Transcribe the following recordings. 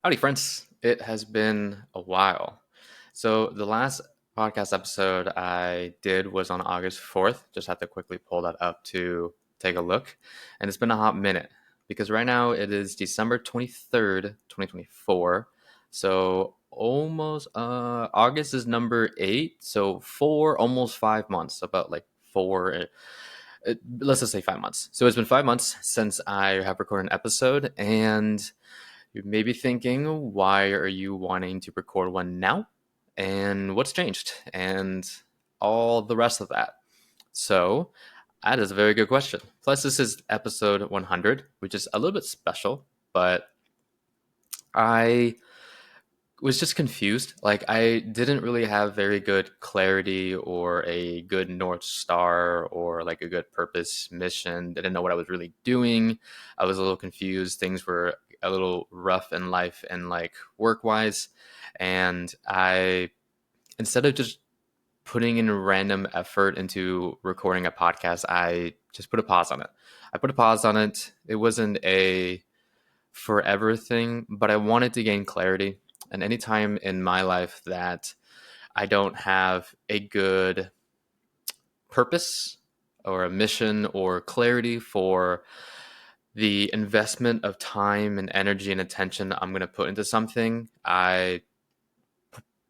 Howdy, friends. It has been a while. So, the last podcast episode I did was on August 4th. Just had to quickly pull that up to take a look. And it's been a hot minute because right now it is December 23rd, 2024. So, almost, August is number 8. So, almost 5 months, about like let's just say 5 months. So, it's been 5 months since I have recorded an episode. And you may be thinking, why are you wanting to record one now? And what's changed? And all the rest of that. So, that is a very good question. Plus, this is episode 100, which is a little bit special, but I was just confused. Like, I didn't really have very good clarity or a good North Star or like a good purpose mission. Didn't know what I was really doing. I was a little confused. Things were a little rough in life and like work wise. And instead of just putting in random effort into recording a podcast, I just put a pause on it. I put a pause on it. It wasn't a forever thing, but I wanted to gain clarity. And anytime in my life that I don't have a good purpose or a mission or clarity for the investment of time and energy and attention I'm going to put into something, I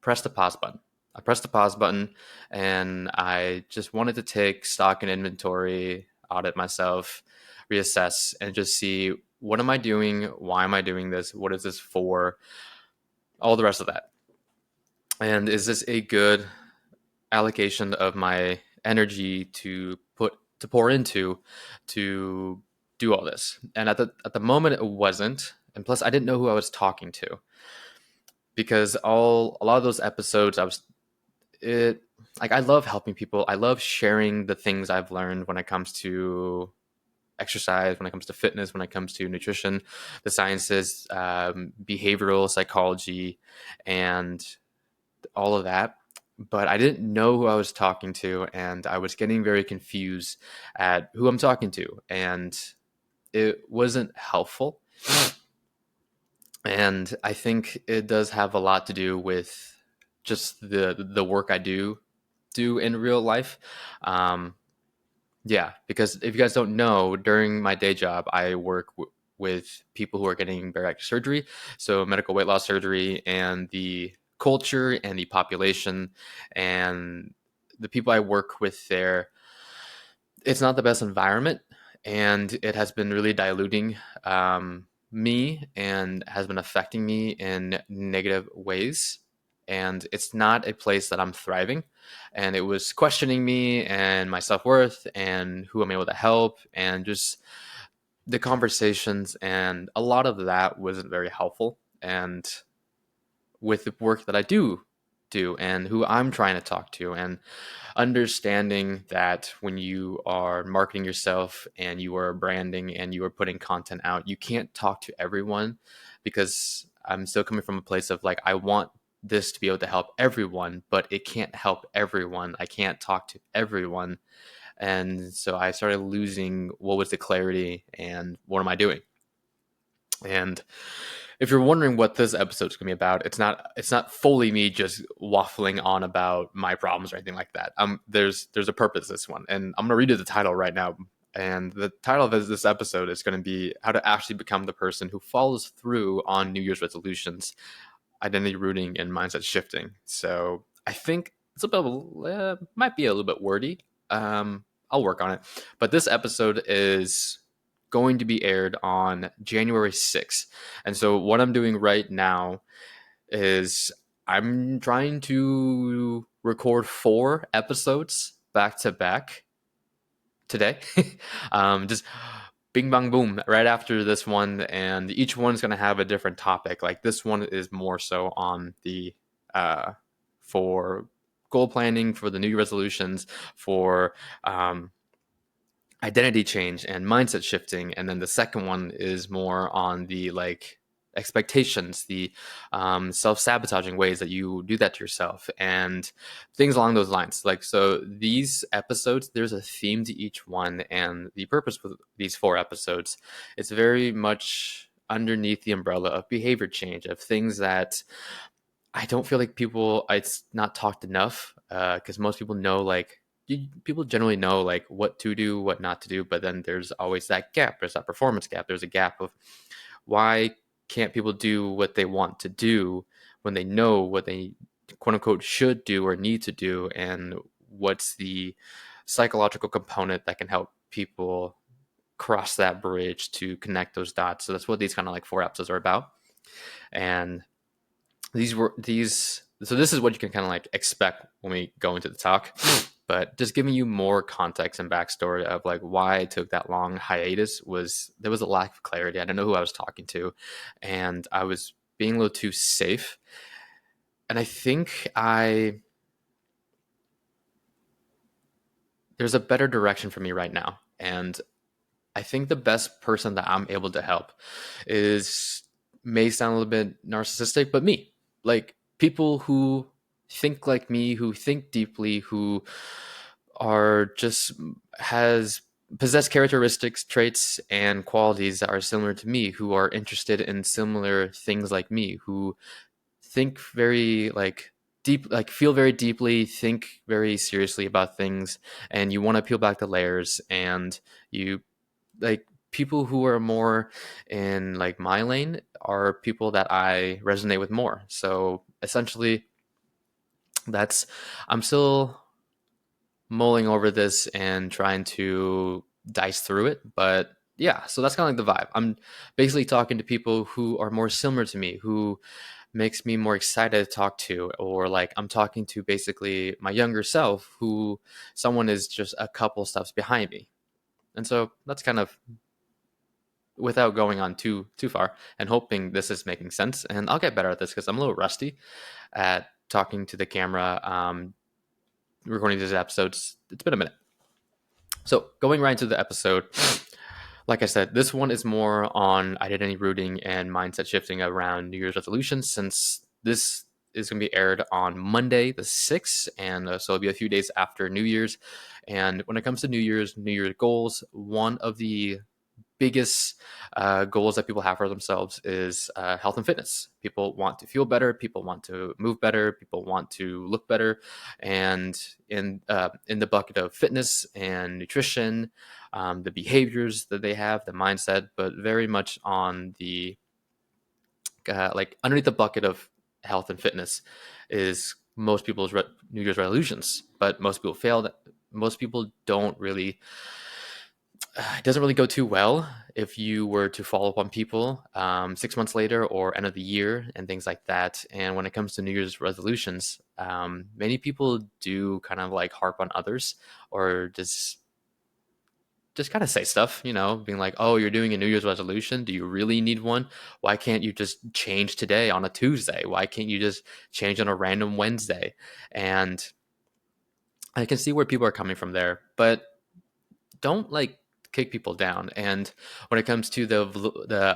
press the pause button. I pressed the pause button and I just wanted to take stock and inventory, audit myself, reassess, and just see what am I doing? Why am I doing this? What is this for? All the rest of that. And is this a good allocation of my energy to pour into to do all this? And at the moment it wasn't. And plus I didn't know who I was talking to because a lot of those episodes it like I love helping people. I love sharing the things I've learned when it comes to exercise, when it comes to fitness, when it comes to nutrition, the sciences, behavioral psychology, and all of that. But I didn't know who I was talking to, and I was getting very confused at who I'm talking to, and it wasn't helpful. And I think it does have a lot to do with just the work I do in real life. Um, yeah, because if you guys don't know, during my day job, I work with people who are getting bariatric surgery, so medical weight loss surgery, and the culture and the population and the people I work with there, it's not the best environment, and it has been really diluting me and has been affecting me in negative ways. And it's not a place that I'm thriving. And it was questioning me and my self worth and who I'm able to help and just the conversations. And a lot of that wasn't very helpful. And with the work that I do and who I'm trying to talk to and understanding that when you are marketing yourself and you are branding and you are putting content out, you can't talk to everyone because I'm still coming from a place of like, I want this to be able to help everyone, but it can't help everyone. I can't talk to everyone. And so I started losing what was the clarity and what am I doing? And if you're wondering what this episode is going to be about, it's not fully me just waffling on about my problems or anything like that. There's a purpose to this one, and I'm going to read you the title right now. And the title of this episode is going to be how to actually become the person who follows through on New Year's resolutions, identity rooting, and mindset shifting. So I think it's a bit might be a little bit wordy. I'll work on it, but this episode is going to be aired on January 6th. And so what I'm doing right now is I'm trying to record 4 episodes back to back today. Just bing bang boom right after this one, and each one's going to have a different topic. Like this one is more so on the for goal planning, for the new resolutions, for identity change and mindset shifting. And then the second one is more on the like expectations, the self-sabotaging ways that you do that to yourself and things along those lines. Like, so these episodes, there's a theme to each one, and the purpose with these 4 episodes, it's very much underneath the umbrella of behavior change, of things that I don't feel like it's not talked enough, because most people know, like, people generally know like what to do, what not to do, but then there's always that gap. There's that performance gap. There's a gap of why can't people do what they want to do when they know what they quote unquote should do or need to do, and what's the psychological component that can help people cross that bridge to connect those dots. So that's what these kind of like 4 episodes are about. And these so this is what you can kind of like expect when we go into the talk, but just giving you more context and backstory of like why I took that long hiatus. Was there was a lack of clarity. I didn't know who I was talking to, and I was being a little too safe. And I think I there's a better direction for me right now. And I think the best person that I'm able to help is, may sound a little bit narcissistic, but me. Like people who think like me, who think deeply, who are just has possess characteristics, traits, and qualities that are similar to me, who are interested in similar things like me, who think very like deep, like feel very deeply, think very seriously about things, and you want to peel back the layers, and you like people who are more in like my lane are people that I resonate with more. So essentially that's I'm still mulling over this and trying to dice through it, but yeah, so that's kind of like the vibe. I'm basically talking to people who are more similar to me, who makes me more excited to talk to, or like I'm talking to basically my younger self, who someone is just a couple steps behind me. And so that's kind of, without going on too far, and hoping this is making sense. And I'll get better at this because I'm a little rusty at talking to the camera, recording these episodes. It's been a minute. So going right into the episode, like I said, this one is more on identity rooting and mindset shifting around New Year's resolutions, since this is going to be aired on Monday the 6th, and so it'll be a few days after New Year's. And when it comes to New Year's goals, one of the biggest goals that people have for themselves is health and fitness. People want to feel better. People want to move better. People want to look better. And in the bucket of fitness and nutrition, the behaviors that they have, the mindset, but very much on the like underneath the bucket of health and fitness is most people's New Year's resolutions. But most people fail. Most people don't really, it doesn't really go too well if you were to follow up on people 6 months later or end of the year and things like that. And when it comes to New Year's resolutions, many people do kind of like harp on others, or just kind of say stuff, being like, oh, you're doing a New Year's resolution. Do you really need one? Why can't you just change today on a Tuesday? Why can't you just change on a random Wednesday? And I can see where people are coming from there, but don't like kick people down. And when it comes to the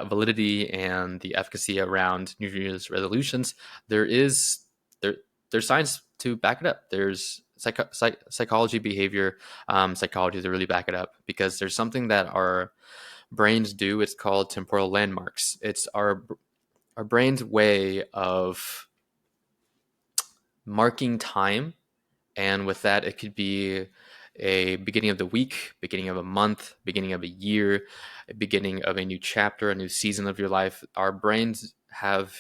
validity and the efficacy around New Year's resolutions, there is there there's science to back it up. There's psychology, behavior, psychology to really back it up, because there's something that our brains do. It's called temporal landmarks. It's our brain's way of marking time, and with that, it could be a beginning of the week, beginning of a month, beginning of a year, a beginning of a new chapter, a new season of your life. Our brains have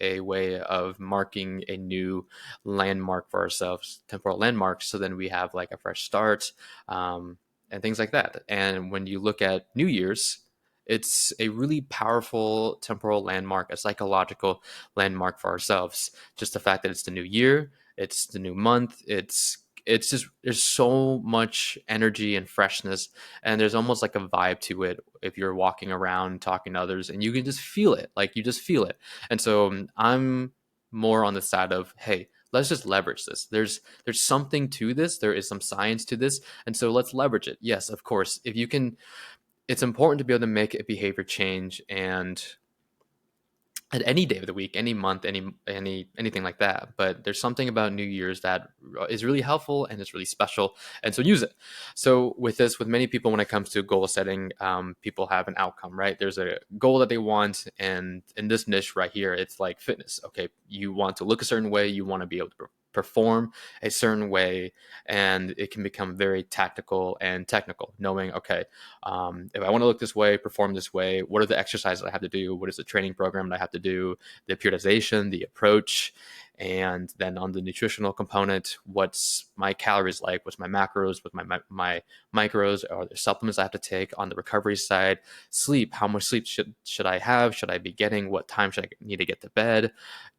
a way of marking a new landmark for ourselves, temporal landmarks. So then we have like a fresh start, and things like that. And when you look at New Year's, it's a really powerful temporal landmark, a psychological landmark for ourselves. Just the fact that it's the new year, it's the new month, it's just, there's so much energy and freshness, and there's almost like a vibe to it if you're walking around talking to others, and you can just feel it, like you just feel it. And so I'm more on the side of, hey, let's just leverage this. There's something to this, there is some science to this, and so let's leverage it. Yes, of course, if you can, it's important to be able to make a behavior change. And at any day of the week, any month, anything like that. But there's something about New Year's that is really helpful and it's really special, and so use it. So with this, with many people, when it comes to goal setting, people have an outcome, right? There's a goal that they want, and in this niche right here, it's like fitness. Okay, you want to look a certain way, you want to be able to perform a certain way, and it can become very tactical and technical, knowing, okay, if I want to look this way, perform this way, what are the exercises I have to do? What is the training program that I have to do? The periodization, the approach, and then on the nutritional component, what's my calories like? What's my macros? What's my micros? Are there supplements I have to take? On the recovery side, sleep. How much sleep should I have? Should I be getting? What time should I need to get to bed?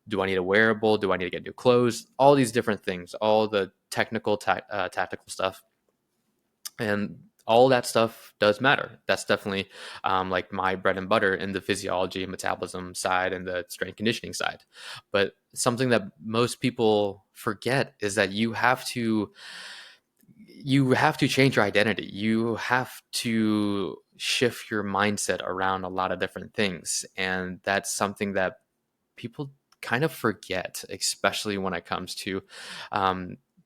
Do I need a wearable? Do I need to get new clothes? All these different things, all the technical, tactical stuff, and all that stuff does matter. That's definitely like my bread and butter in the physiology and metabolism side and the strength conditioning side. But something that most people forget is that you have to change your identity. You have to shift your mindset around a lot of different things, and that's something that people kind of forget, especially when it comes to,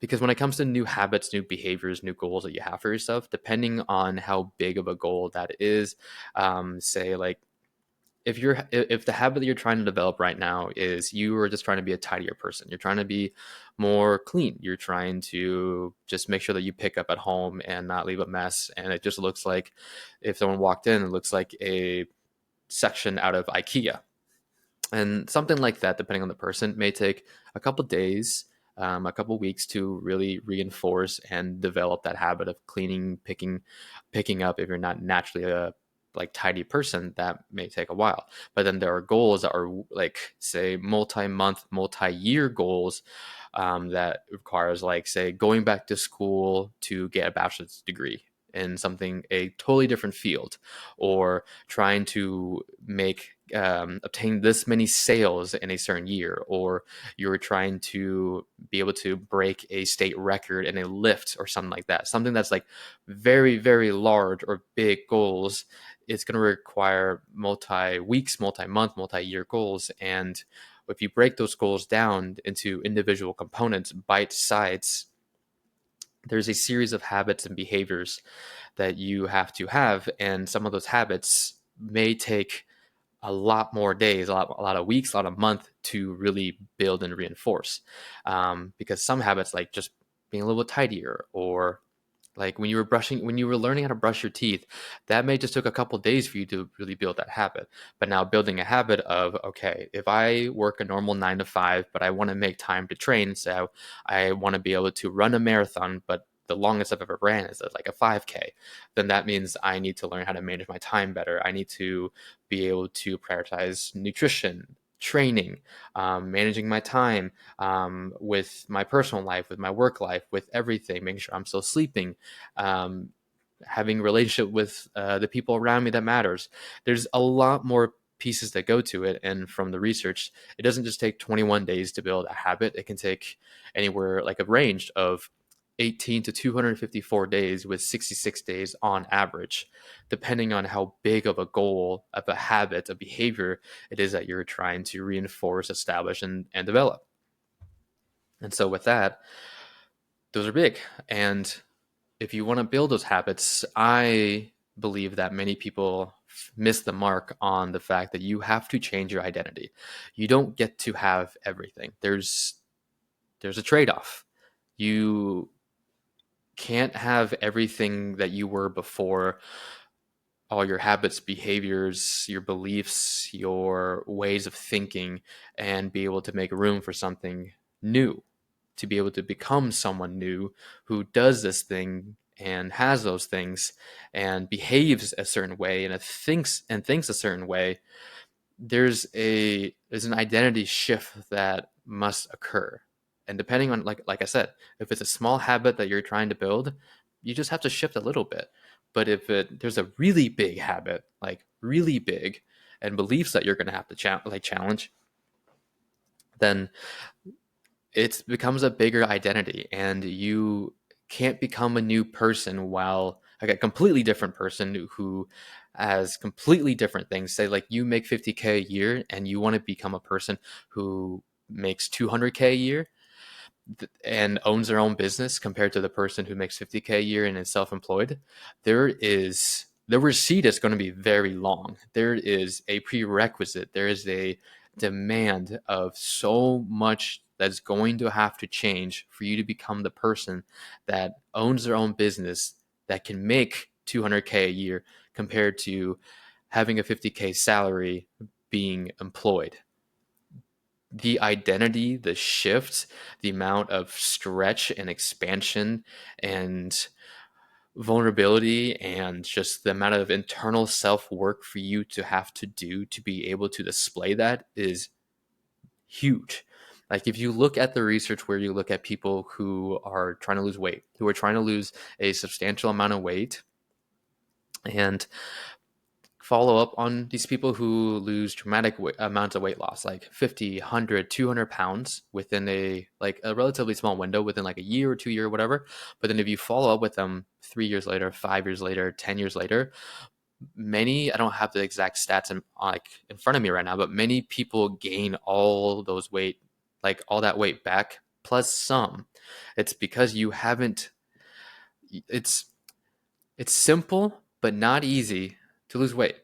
because when it comes to new habits, new behaviors, new goals that you have for yourself, depending on how big of a goal that is, say like if the habit that you're trying to develop right now is you are just trying to be a tidier person, you're trying to be more clean, you're trying to just make sure that you pick up at home and not leave a mess, and it just looks like if someone walked in, it looks like a section out of IKEA, and something like that, depending on the person, may take a couple days, a couple weeks to really reinforce and develop that habit of cleaning, picking up. If you're not naturally a like tidy person, that may take a while. But then there are goals that are like, say, multi-month, multi-year goals, that requires, like, say, going back to school to get a bachelor's degree in something, a totally different field, or trying to obtain this many sales in a certain year, or you're trying to be able to break a state record in a lift or something like that. Something that's like very, very large or big goals. It's going to require multi-weeks, multi-month, multi-year goals. And if you break those goals down into individual components, bite size, there's a series of habits and behaviors that you have to have, and some of those habits may take a lot more days, a lot of weeks, a lot of months to really build and reinforce. Because some habits, like just being a little tidier, or like when you were learning how to brush your teeth, that may just took a couple days for you to really build that habit. But now building a habit of, okay, if I work a normal 9 to 5, but I want to make time to train, so I want to be able to run a marathon, but the longest I've ever ran is like a 5K, then that means I need to learn how to manage my time better. I need to be able to prioritize nutrition, training, managing my time, with my personal life, with my work life, with everything, making sure I'm still sleeping, um, having a relationship with the people around me that matters. There's a lot more pieces that go to it. And from the research, it doesn't just take 21 days to build a habit. It can take anywhere, like a range of 18 to 254 days, with 66 days on average, depending on how big of a goal, of a habit, a behavior it is that you're trying to reinforce, establish, and develop. And so with that, those are big. And if you want to build those habits, I believe that many people miss the mark on the fact that you have to change your identity. You don't get to have everything. There's a trade-off. You can't have everything that you were before, all your habits, behaviors, your beliefs, your ways of thinking, and be able to make room for something new, to be able to become someone new who does this thing and has those things and behaves a certain way and thinks a certain way. There's an identity shift that must occur. And depending on, like I said, if it's a small habit that you're trying to build, you just have to shift a little bit. But if there's a really big habit, like really big, and beliefs that you're going to have to challenge, then it becomes a bigger identity, and you can't become a new person while, like, a completely different person who as completely different things. Say like you make 50K a year and you want to become a person who makes 200K a year and owns their own business compared to the person who makes 50K a year and is self-employed, the receipt is going to be very long. There is a prerequisite. There is a demand of so much that's going to have to change for you to become the person that owns their own business that can make 200K a year compared to having a 50K salary being employed. The identity, the shift, the amount of stretch and expansion and vulnerability, and just the amount of internal self work for you to have to do to be able to display that is huge. Like if you look at the research where you look at people who are trying to lose weight, who are trying to lose a substantial amount of weight, and follow up on these people who lose dramatic amounts of weight loss, like 50, 100, 200 pounds within a relatively small window, within like a year or 2 year or whatever. But then if you follow up with them 3 years later, 5 years later, 10 years later, many, I don't have the exact stats in front of me right now, but many people gain all those weight, like all that weight back plus some. It's because you haven't, it's, it's simple, but not easy to lose weight.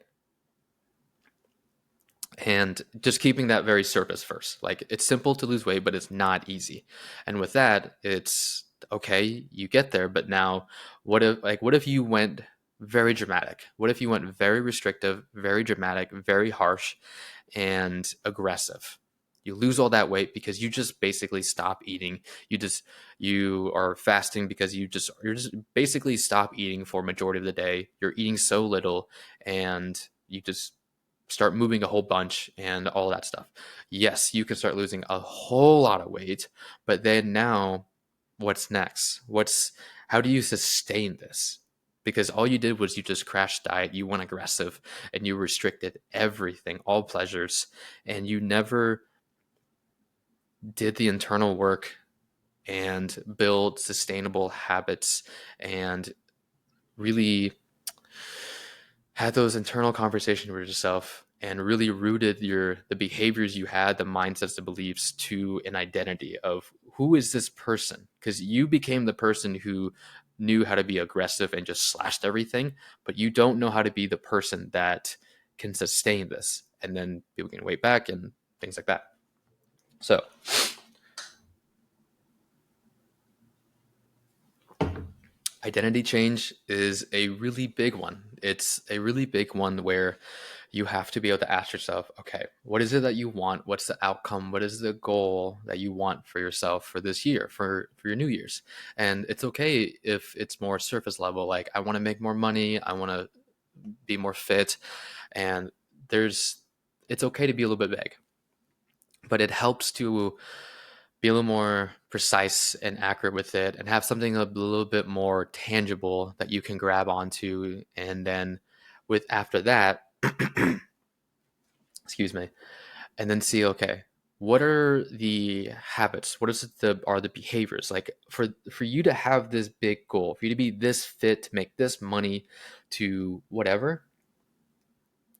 And just keeping that very surface first. Like it's simple to lose weight, but it's not easy. And with that, it's okay, you get there, but now what if you went very dramatic? What if you went very restrictive, very dramatic, very harsh and aggressive? You lose all that weight because you just basically stop eating. You are fasting because you're just basically stop eating for a majority of the day. You're eating so little and you just start moving a whole bunch and all that stuff. Yes, you can start losing a whole lot of weight, but then now what's next? How do you sustain this? Because all you did was you just crashed diet, you went aggressive, and you restricted everything, all pleasures, and you never did the internal work and build sustainable habits and really had those internal conversations with yourself and really rooted the behaviors you had, the mindsets, the beliefs to an identity of who is this person? Because you became the person who knew how to be aggressive and just slashed everything, but you don't know how to be the person that can sustain this. And then people gain weight back and things like that. So identity change is a really big one. It's a really big one where you have to be able to ask yourself, okay, what is it that you want? What's the outcome? What is the goal that you want for yourself for this year, for your New Year's? And it's okay if it's more surface level, like I want to make more money, I want to be more fit, and it's okay to be a little bit vague, but it helps to be a little more precise and accurate with it and have something a little bit more tangible that you can grab onto. And then with after that, excuse me, and then see, okay, what are the habits? Are the behaviors? Like for you to have this big goal, for you to be this fit, to make this money, to whatever,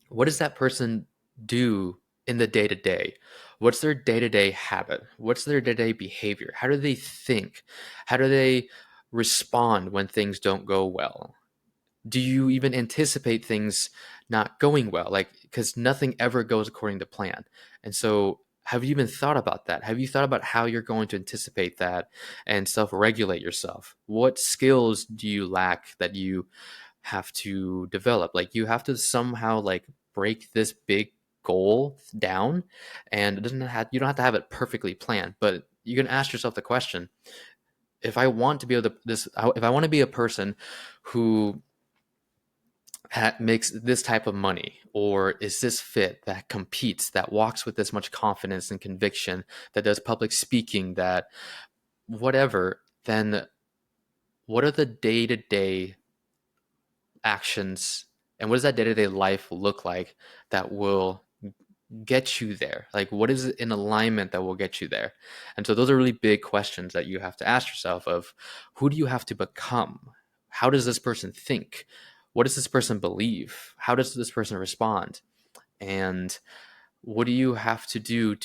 what does that person do in the day to day? What's their day to day habit? What's their day to day behavior? How do they think? How do they respond when things don't go well? Do you even anticipate things not going well? Like, because nothing ever goes according to plan. And so, have you even thought about that? Have you thought about how you're going to anticipate that and self regulate yourself? What skills do you lack that you have to develop? Like, you have to somehow like break this big goal down, and you don't have to have it perfectly planned, but you can ask yourself the question: if I want to be able to if I want to be a person who makes this type of money, or is this fit, that competes, that walks with this much confidence and conviction, that does public speaking, that whatever, then what are the day-to-day actions and what does that day-to-day life look like that will get you there? Like what is in alignment that will get you there? And so those are really big questions that you have to ask yourself of who do you have to become? How does this person think? what does this person believe? How does this person respond? And what do you have to do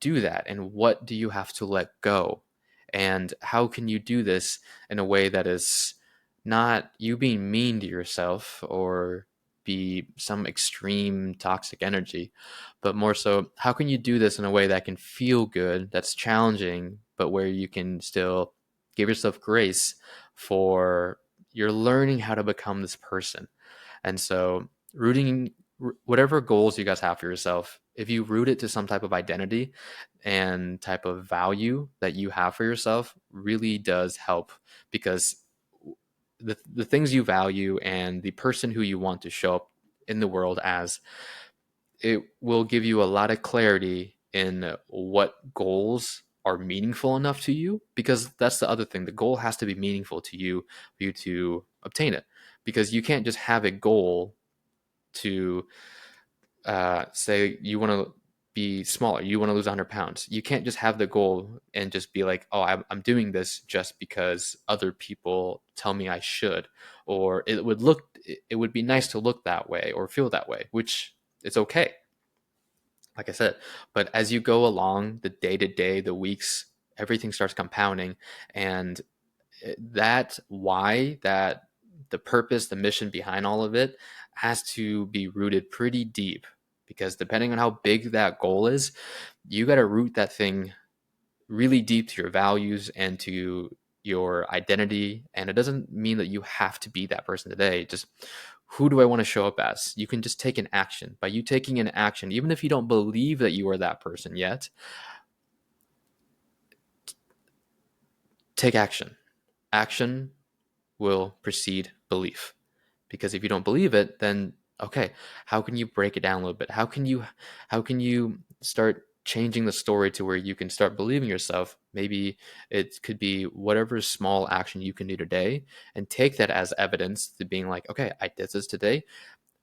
that? And what do you have to let go? And how can you do this in a way that is not you being mean to yourself or be some extreme toxic energy, but more so, how can you do this in a way that can feel good, that's challenging, but where you can still give yourself grace for you're learning how to become this person. And so, rooting whatever goals you guys have for yourself, if you root it to some type of identity and type of value that you have for yourself, really does help, because the things you value and the person who you want to show up in the world as, it will give you a lot of clarity in what goals are meaningful enough to you, because that's the other thing. The goal has to be meaningful to you for you to obtain it, because you can't just have a goal to say you want to be smaller, you want to lose 100 pounds. You can't just have the goal and just be like, oh, I'm doing this just because other people tell me I should, or it would be nice to look that way or feel that way, which it's okay, like I said. But as you go along, the day to day, the weeks, everything starts compounding, and that why, that the purpose, the mission behind all of it has to be rooted pretty deep, because depending on how big that goal is, you got to root that thing really deep to your values and to your identity. And it doesn't mean that you have to be that person today. Just, who do I want to show up as? You can just take an action. By you taking an action, even if you don't believe that you are that person yet, take action. Action will precede belief. Because if you don't believe it, then okay, how can you break it down a little bit? How can you start changing the story to where you can start believing yourself? Maybe it could be whatever small action you can do today, and take that as evidence to being like, okay, I did this today.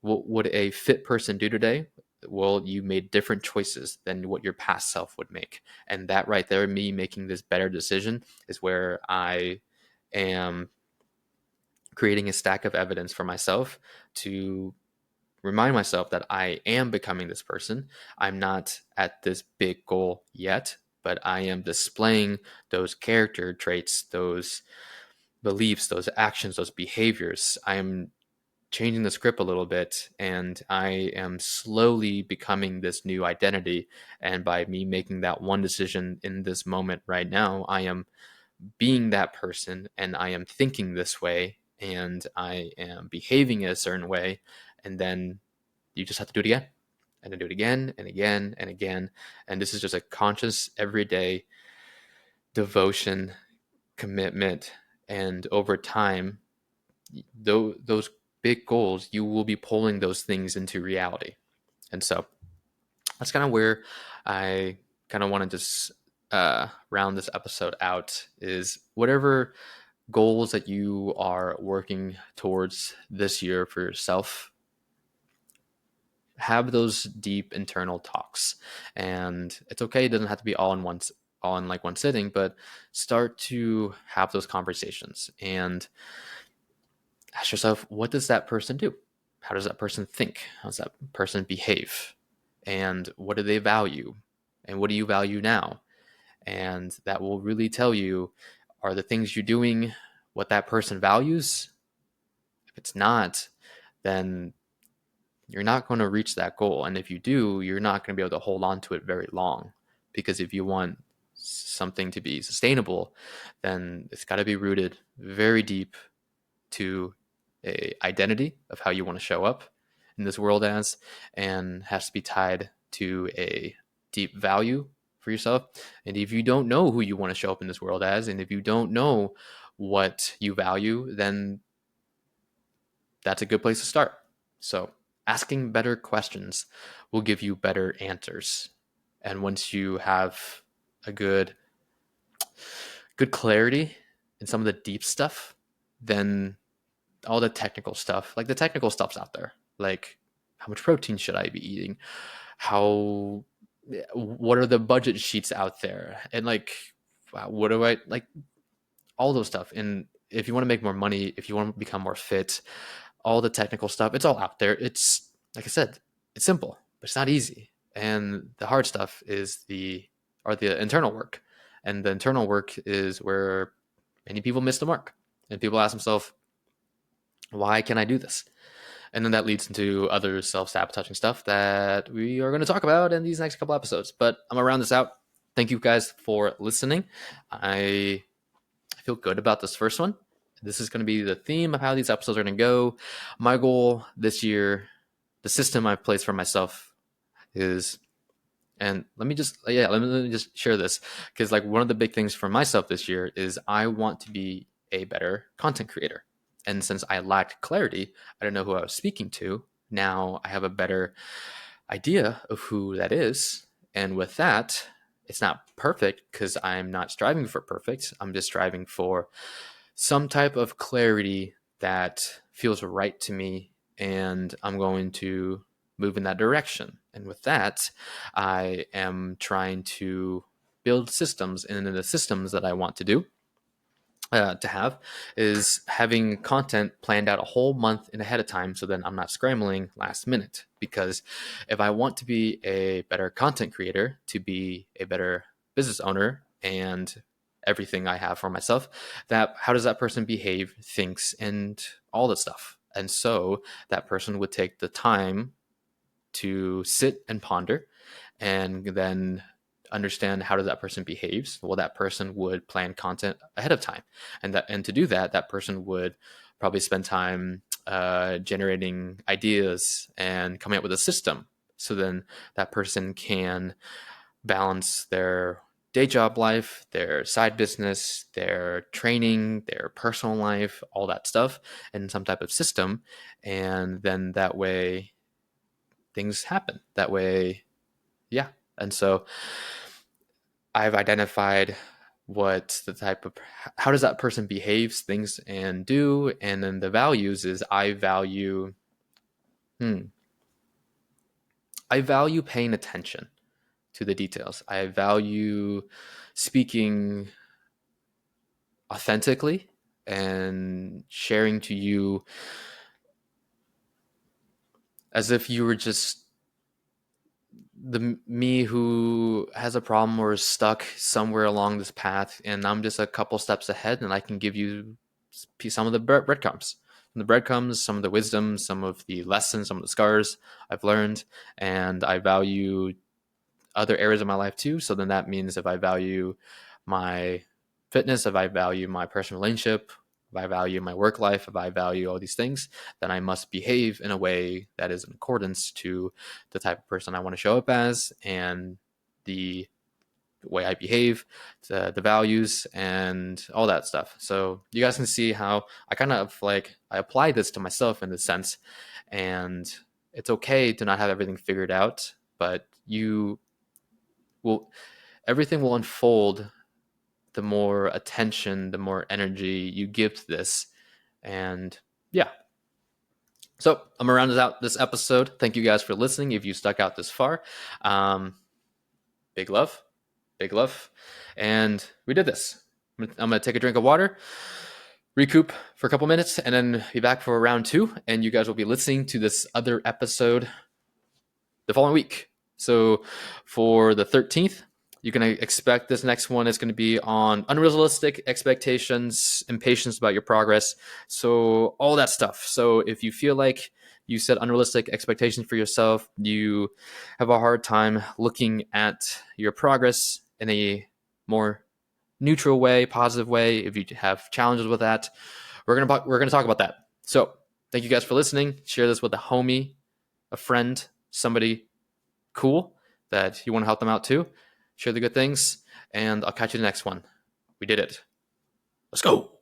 What would a fit person do today? Well, you made different choices than what your past self would make. And that right there, me making this better decision, is where I am creating a stack of evidence for myself to remind myself that I am becoming this person. I'm not at this big goal yet, but I am displaying those character traits, those beliefs, those actions, those behaviors. I am changing the script a little bit, and I am slowly becoming this new identity. And by me making that one decision in this moment right now, I am being that person, and I am thinking this way, and I am behaving a certain way. And then you just have to do it again, and then do it again and again and again. And this is just a conscious, everyday devotion, commitment. And over time, those big goals, you will be pulling those things into reality. And so that's kind of where I kind of want to just round this episode out, is whatever goals that you are working towards this year for yourself, have those deep internal talks. And it's okay, it doesn't have to be all in like one sitting, but start to have those conversations and ask yourself, what does that person do? How does that person think? How does that person behave? And what do they value? And what do you value now? And that will really tell you, are the things you're doing what that person values? If it's not, then you're not going to reach that goal. And if you do, you're not going to be able to hold on to it very long. Because if you want something to be sustainable, then it's got to be rooted very deep to a identity of how you want to show up in this world as, and has to be tied to a deep value for yourself. And if you don't know who you want to show up in this world as, and if you don't know what you value, then that's a good place to start. So asking better questions will give you better answers. And once you have a good clarity in some of the deep stuff, then all the technical stuff, like the technical stuff's out there. Like, how much protein should I be eating? What are the budget sheets out there? And like, what do I like? All those stuff. And if you want to make more money, if you want to become more fit, all the technical stuff. It's all out there. It's, like I said, it's simple, but it's not easy. And the hard stuff is the internal work. And the internal work is where many people miss the mark. And people ask themselves, why can I do this? And then that leads into other self-sabotaging stuff that we are going to talk about in these next couple episodes. But I'm going to round this out. Thank you guys for listening. I feel good about this first one. This is going to be the theme of how these episodes are going to go. My goal this year, the system I've placed for myself is, and let me just share this, because like one of the big things for myself this year is I want to be a better content creator. And since I lacked clarity, I didn't know who I was speaking to. Now I have a better idea of who that is. And with that, it's not perfect because I'm not striving for perfect. I'm just striving for some type of clarity that feels right to me. And I'm going to move in that direction. And with that, I am trying to build systems. And in the systems that I want to do, to have is having content planned out a whole month in ahead of time, so then I'm not scrambling last minute. Because if I want to be a better content creator, to be a better business owner, and everything I have for myself, that how does that person behave, thinks, and all that stuff. And so that person would take the time to sit and ponder, and then understand how does that person behaves. Well, that person would plan content ahead of time, and to do that, that person would probably spend time generating ideas and coming up with a system. So then that person can balance their day job life, their side business, their training, their personal life, all that stuff in some type of system. And then that way things happen that way. Yeah. And so I've identified what the type of, how does that person behaves, things, and do. And then the values is I value paying attention to the details. I value speaking authentically and sharing to you as if you were just the me who has a problem or is stuck somewhere along this path, and I'm just a couple steps ahead, and I can give you some of the breadcrumbs, some of the wisdom, some of the lessons, some of the scars I've learned. And I value other areas of my life too. So then that means if I value my fitness, if I value my personal relationship, if I value my work life, if I value all these things, then I must behave in a way that is in accordance to the type of person I want to show up as, and the way I behave, the values, and all that stuff. So you guys can see how I kind of like, I apply this to myself in this sense. And it's okay to not have everything figured out, but everything will unfold the more attention, the more energy you give to this. And yeah. So I'm gonna round out this episode. Thank you guys for listening. If you stuck out this far, big love, big love. And we did this. I'm gonna take a drink of water, recoup for a couple minutes, and then be back for round 2. And you guys will be listening to this other episode the following week. So for the 13th, you can expect this next one is going to be on unrealistic expectations, impatience about your progress. So all that stuff. So if you feel like you set unrealistic expectations for yourself, you have a hard time looking at your progress in a more neutral way, positive way, if you have challenges with that, we're gonna talk about that. So thank you guys for listening. Share this with a homie, a friend, somebody cool that you want to help them out too. Share the good things, and I'll catch you in the next one. We did it. Let's go.